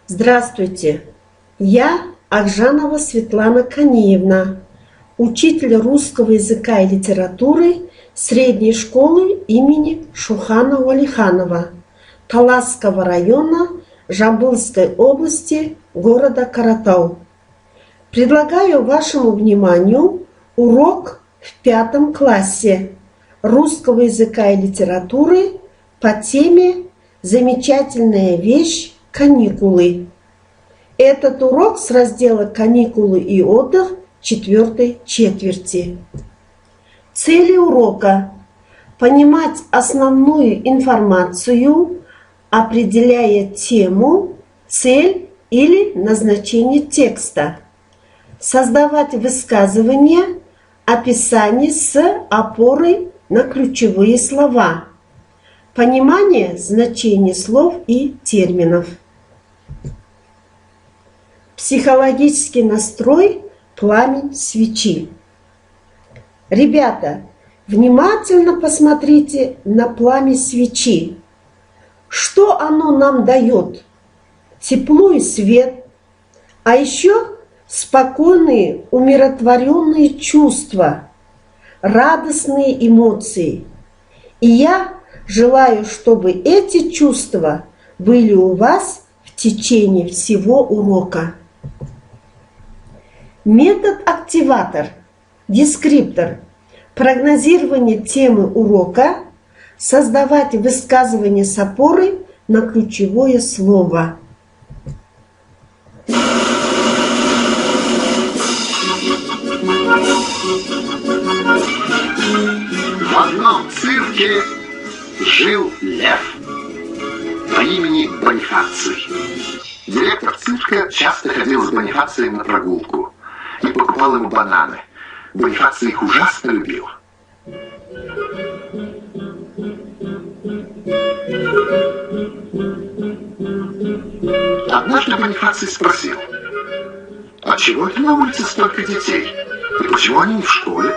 Здравствуйте, я Акжанова Светлана Каниевна, учитель русского языка и литературы средней школы имени Шухана Уалиханова Таласского района Жамбылской области города Каратау. Предлагаю вашему вниманию урок в 5 классе русского языка и литературы по теме «Замечательная вещь – каникулы». Этот урок с раздела «Каникулы и отдых» 4 четверти. Цели урока – понимать основную информацию, определяя тему, цель или назначение текста, создавать высказывания, описание с опорой на ключевые слова, понимание значения слов и терминов. Психологический настрой «Пламень свечи». Ребята, внимательно посмотрите на пламя свечи. Что оно нам дает? Тепло и свет, а еще спокойные, умиротворенные чувства, радостные эмоции. И я желаю, чтобы эти чувства были у вас в течение всего урока. Метод-активатор, дескриптор, прогнозирование темы урока, создавать высказывание с опорой на ключевое слово. В одном цирке жил лев по имени Бонифаций. Директор цирка часто ходил с Бонифацием на прогулку и покупал ему бананы. Бонифаций их ужасно любил. Однажды Бонифаций спросил: «А чего это на улице столько детей? И почему они не в школе?»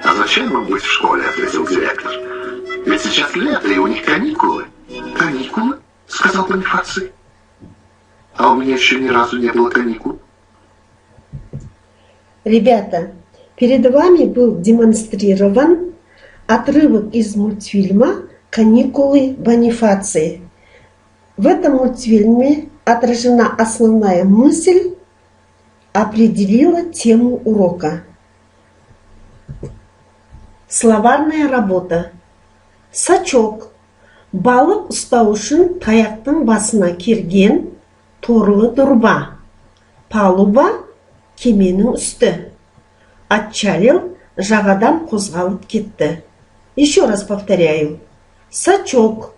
«А зачем им быть в школе?» — ответил директор. «Ведь сейчас лето, и у них каникулы». «Каникулы?» — сказал Бонифаций. «А у меня еще ни разу не было каникул». Ребята, перед вами был демонстрирован отрывок из мультфильма «Каникулы Бонифация». В этом мультфильме отражена основная мысль, определила тему урока. Словарная работа. Сачок. Балық ұстау үшін таяқтың басына керген торлы дұрба. Палуба – кеменің үсті. Отчалил – жағадан қозғалып кетті. Еще раз повторяю. Сачок.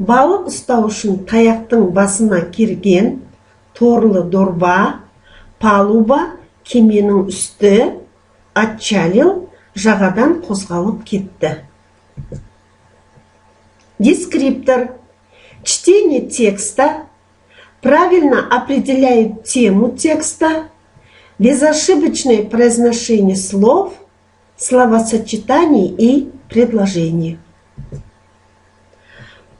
Балық ұстау үшін таяқтың басына керген торлы дұрба. Палуба – кеменің үсті. Отчалил – жағадан қозғалып кетті. Дескриптор. Чтение текста. Правильно определяет тему текста. Безошибочное произношение слов, словосочетаний и предложений.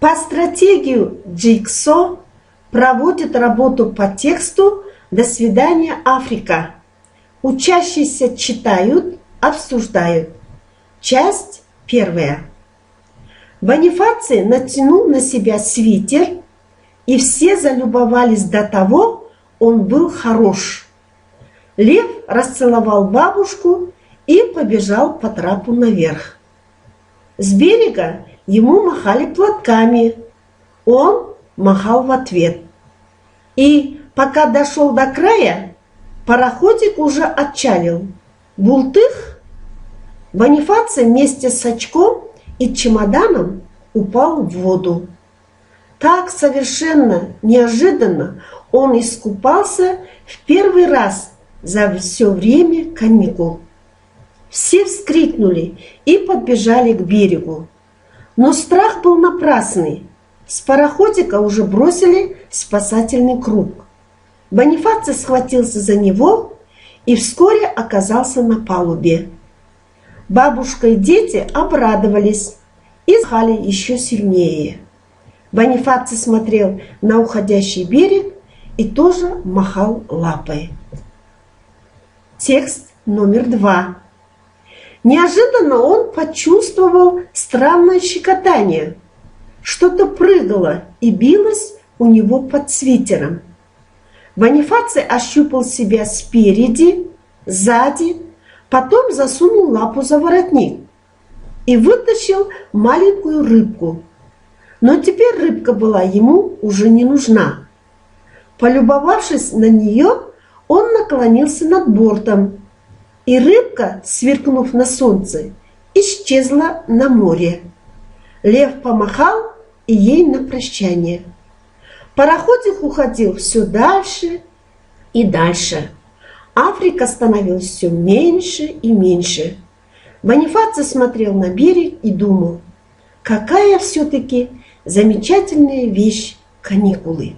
По стратегии Джигсо проводит работу по тексту «До свидания, Африка». Учащиеся читают, обсуждают. Часть 1. Бонифаций натянул на себя свитер, и все залюбовались до того, он был хорош. Лев расцеловал бабушку и побежал по трапу наверх. С берега ему махали платками, он махал в ответ. И пока дошел до края, пароходик уже отчалил. Бултых! Бонифаций вместе с сачком и чемоданом упал в воду. Так совершенно неожиданно он искупался в первый раз за все время каникул. Все вскрикнули и подбежали к берегу. Но страх был напрасный. С пароходика уже бросили спасательный круг. Бонифаций схватился за него и вскоре оказался на палубе. Бабушка и дети обрадовались, и махали еще сильнее. Бонифаций смотрел на уходящий берег и тоже махал лапой. Текст номер 2. Неожиданно он почувствовал странное щекотание. Что-то прыгало и билось у него под свитером. Бонифаций ощупал себя спереди, сзади, потом засунул лапу за воротник и вытащил маленькую рыбку. Но теперь рыбка была ему уже не нужна. Полюбовавшись на нее, он наклонился над бортом, и рыбка, сверкнув на солнце, исчезла на море. Лев помахал и ей на прощание. Пароходик уходил все дальше и дальше. Африка становилась все меньше и меньше. Бонифаций смотрел на берег и думал, какая все-таки замечательная вещь каникулы.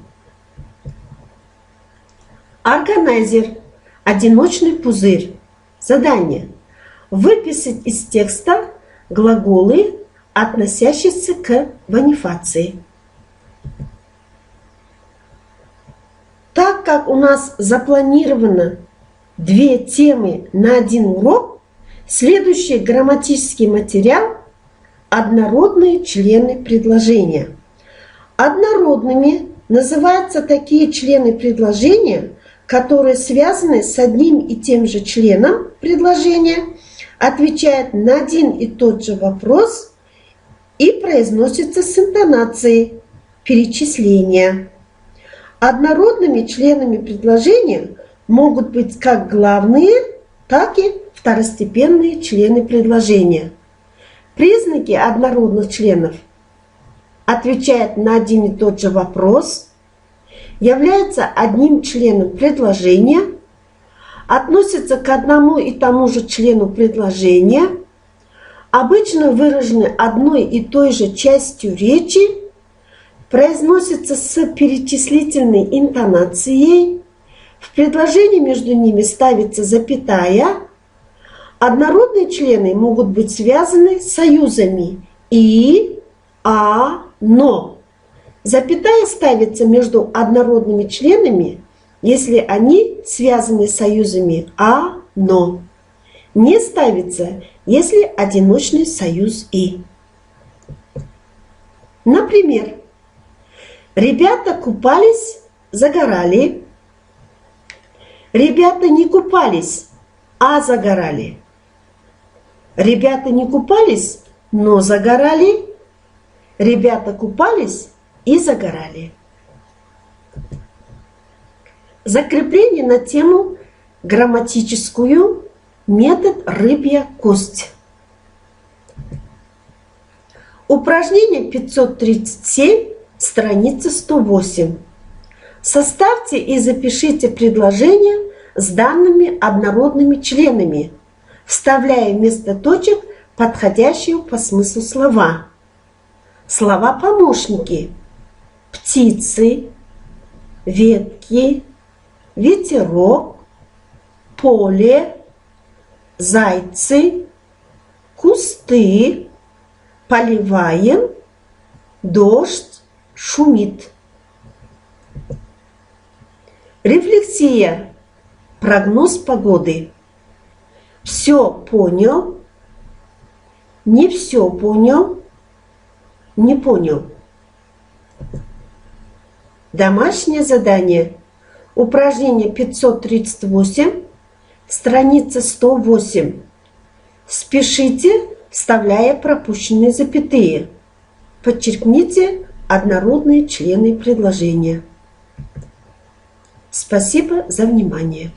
Органайзер. Одиночный пузырь. Задание. Выписать из текста глаголы, относящиеся к Бонифации. Так как у нас запланировано 2 темы на 1 урок, следующий грамматический материал – однородные члены предложения. Однородными называются такие члены предложения, которые связаны с одним и тем же членом предложения, отвечают на один и тот же вопрос и произносятся с интонацией перечисления. Однородными членами предложения могут быть как главные, так и второстепенные члены предложения. Признаки однородных членов: отвечает на один и тот же вопрос, является одним членом предложения, относится к одному и тому же члену предложения, обычно выражены одной и той же частью речи, произносится с перечислительной интонацией, в предложении между ними ставится запятая. Однородные члены могут быть связаны союзами «и», «а», «но». Запятая ставится между однородными членами, если они связаны союзами «а», «но». Не ставится, если одиночный союз «и». Например, ребята купались, загорали. Ребята не купались, а загорали. Ребята не купались, но загорали. Ребята купались и загорали. Закрепление на тему грамматическую. Метод рыбья кость. Упражнение 537, страница 108. Составьте и запишите предложения с данными однородными членами, вставляя вместо точек подходящие по смыслу слова. Слова-помощники: птицы, ветки, ветерок, поле, зайцы, кусты, поливаем, дождь, шумит. Рефлексия. Прогноз погоды. Все понял, не все понял, не понял. Домашнее задание. Упражнение 538, страница 108. Спешите, вставляя пропущенные запятые. Подчеркните однородные члены предложения. Спасибо за внимание.